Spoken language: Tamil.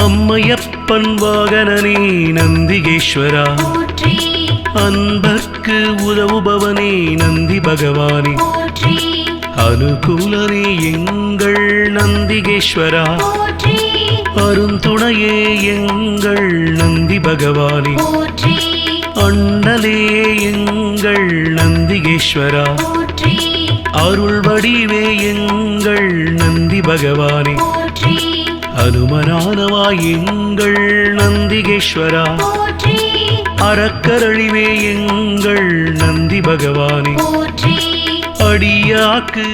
அம்மையப்பன் வாகனனே நந்திகேஸ்வரா, அன்பர்க்கு உதவுபவனே நந்தி பகவானே, அனுகூலனே எங்கள் நந்திகேஸ்வரா, அருந்துணையே எங்கள் நந்தி பகவானே, அண்ணலே எங்கள் நந்திகேஸ்வரா, அருள் வடிவே எங்கள் நந்தி பகவானே, அனுமனானவா எங்கள் நந்திகேஸ்வரா, அறக்கரழிவே எங்கள் நந்தி பகவானே, அடியாக்கு